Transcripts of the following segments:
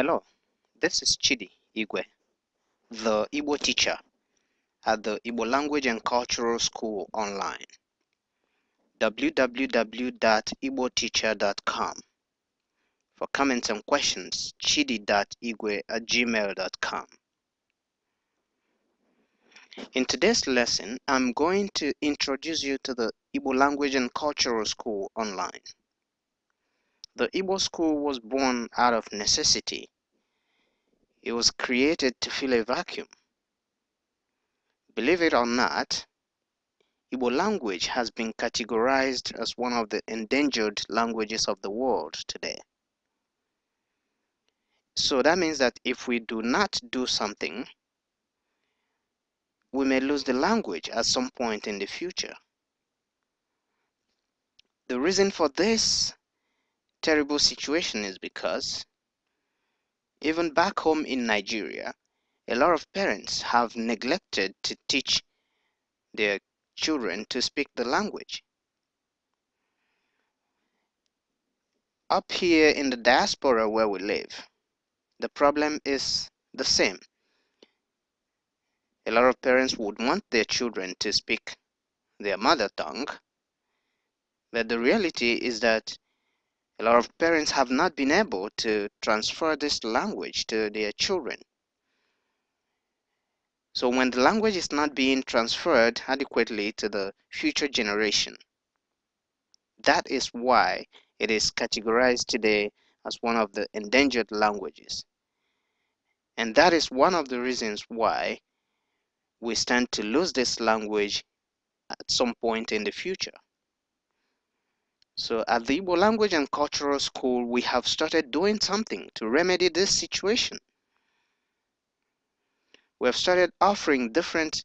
Hello, this is Chidi Igwe, the Igbo teacher at the Igbo Language and Cultural School online, www.igboteacher.com. For comments and questions, chidi.igwe@gmail.com. In today's lesson, I'm going to introduce you to the Igbo Language and Cultural School online. The Igbo school was born out of necessity. It was created to fill a vacuum. Believe it or not, Igbo language has been categorized as one of the endangered languages of the world today. So that means that if we do not do something, we may lose the language at some point in the future. The reason for this terrible situation is because even back home in Nigeria, a lot of parents have neglected to teach their children to speak the language. Up here in the diaspora where we live, the problem is the same. A lot of parents would want their children to speak their mother tongue, but the reality is that a lot of parents have not been able to transfer this language to their children. So when the language is not being transferred adequately to the future generation, that is why it is categorized today as one of the endangered languages. And that is one of the reasons why we stand to lose this language at some point in the future. So at the Igbo Language and Cultural School, we have started doing something to remedy this situation. We have started offering different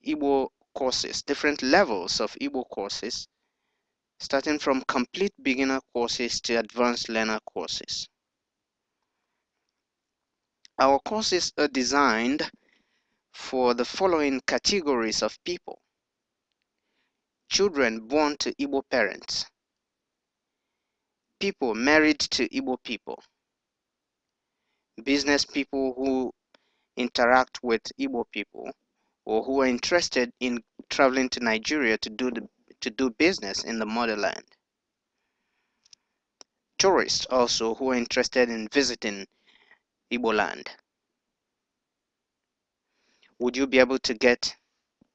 Igbo courses, different levels of Igbo courses, starting from complete beginner courses to advanced learner courses. Our courses are designed for the following categories of people: children born to Igbo parents, people married to Igbo people, business people who interact with Igbo people, or who are interested in traveling to Nigeria to do business in the motherland. Tourists also who are interested in visiting Igbo land. Would you be able to get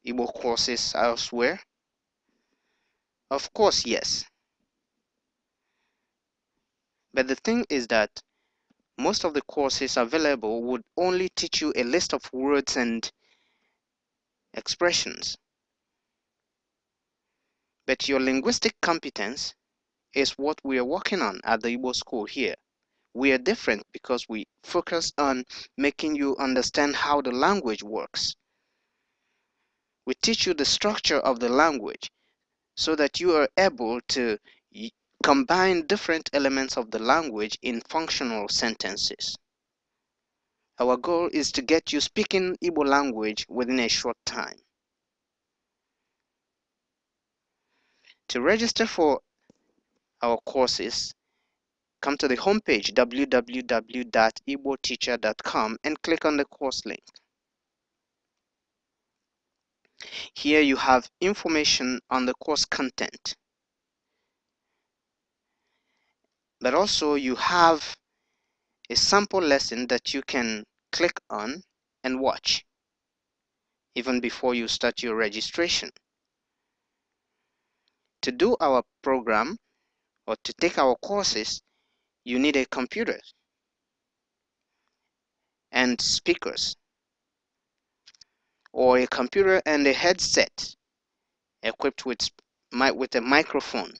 Igbo courses elsewhere? Of course, yes. But the thing is that most of the courses available would only teach you a list of words and expressions. But your linguistic competence is what we are working on at the Igbo school here. We are different because we focus on making you understand how the language works. We teach you the structure of the language so that you are able to combine different elements of the language in functional sentences. Our goal is to get you speaking Igbo language within a short time. To register for our courses, come to the homepage www.igboteacher.com and click on the course link. Here you have information on the course content, but also you have a sample lesson that you can click on and watch even before you start your registration. To do our program or to take our courses, you need a computer and speakers, or a computer and a headset equipped with a microphone.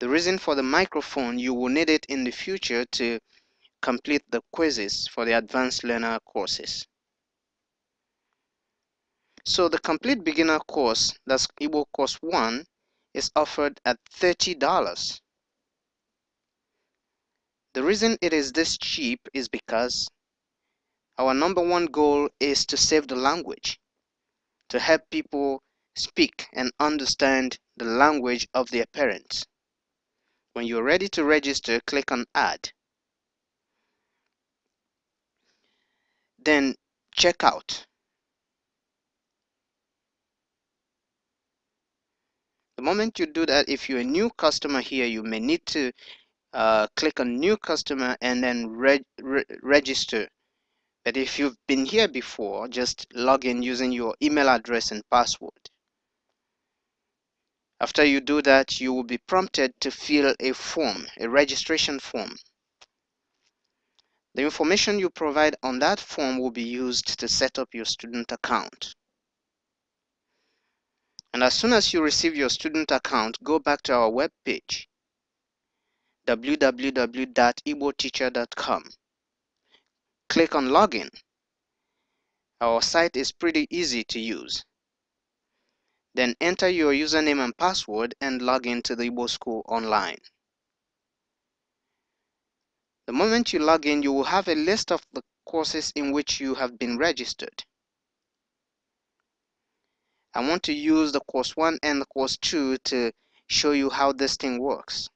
The reason for the microphone, you will need it in the future to complete the quizzes for the advanced learner courses. So the complete beginner course, that's Igbo course 1, is offered at $30. The reason it is this cheap is because our #1 goal is to save the language, to help people speak and understand the language of their parents. When you're ready to register, click on Add. Then check out. The moment you do that, if you're a new customer here, you may need to click on New Customer and then register. But if you've been here before, just log in using your email address and password. After you do that, you will be prompted to fill a form, a registration form. The information you provide on that form will be used to set up your student account. And as soon as you receive your student account, go back to our web page, www.igboteacher.com. Click on Login. Our site is pretty easy to use. Then enter your username and password and log into the Igbo School online. The moment you log in, you will have a list of the courses in which you have been registered. I want to use the course 1 and the course 2 to show you how this thing works.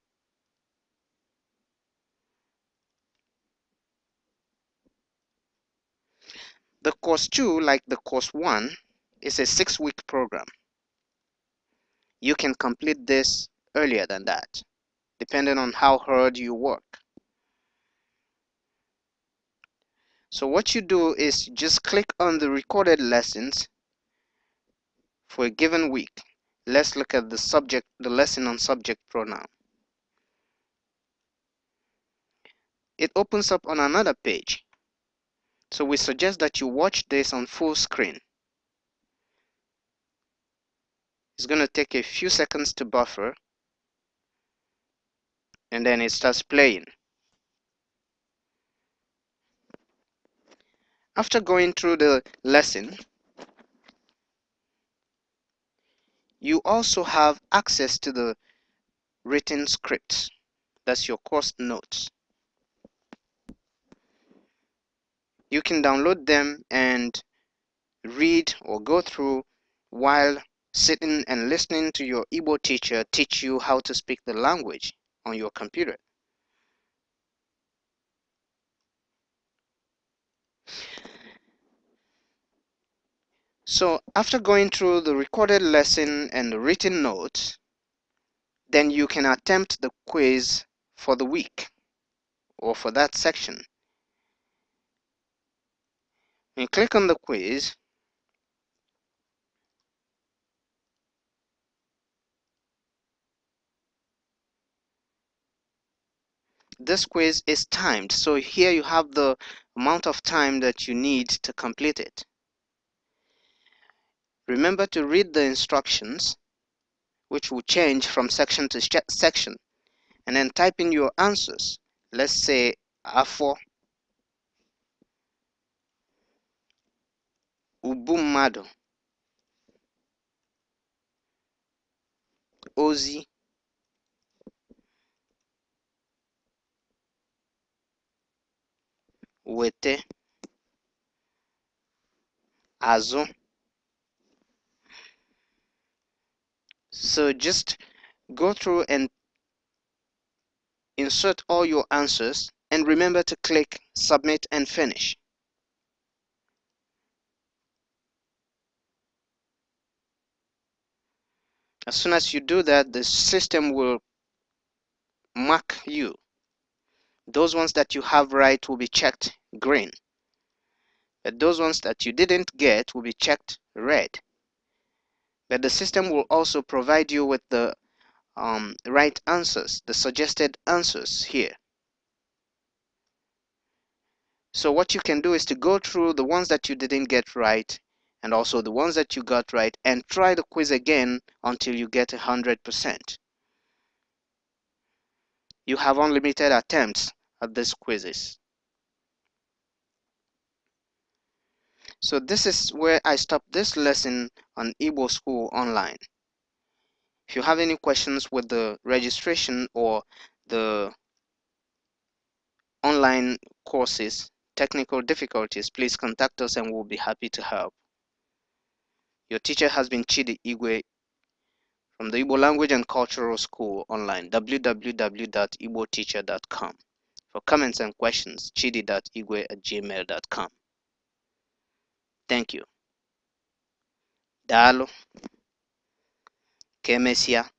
The course 2, like the course 1, is a 6-week program. You can complete this earlier than that, depending on how hard you work. So what you do is just click on the recorded lessons for a given week. Let's look at the lesson on subject pronoun. It opens up on another page. So we suggest that you watch this on full screen. It's going to take a few seconds to buffer, and then it starts playing. After going through the lesson, you also have access to the written scripts. That's your course notes. You can download them and read or go through while sitting and listening to your Igbo teacher teach you how to speak the language on your computer. So after going through the recorded lesson and the written notes, then you can attempt the quiz for the week or for that section. When you click on the quiz, this quiz is timed, so here you have the amount of time that you need to complete it. Remember to read the instructions, which will change from section to section, and then type in your answers. Let's say afọ, ubu mmadụ, ozi, wete, azụ. So just go through and insert all your answers, and remember to click submit and finish. As soon as you do that, the system will mark you. Those ones that you have right will be checked green, but those ones that you didn't get will be checked red. But the system will also provide you with the right answers, the suggested answers here. So what you can do is to go through the ones that you didn't get right and also the ones that you got right and try the quiz again until you get 100%. You have unlimited attempts at these quizzes. So this is where I stop this lesson on Igbo School Online. If you have any questions with the registration or the online courses, technical difficulties, please contact us and we'll be happy to help. Your teacher has been Chidi Igwe, from the Igbo Language and Cultural School online, www.igboteacher.com. For comments and questions, chidi.igwe@gmail.com. Thank you. Dalo. Kemesia.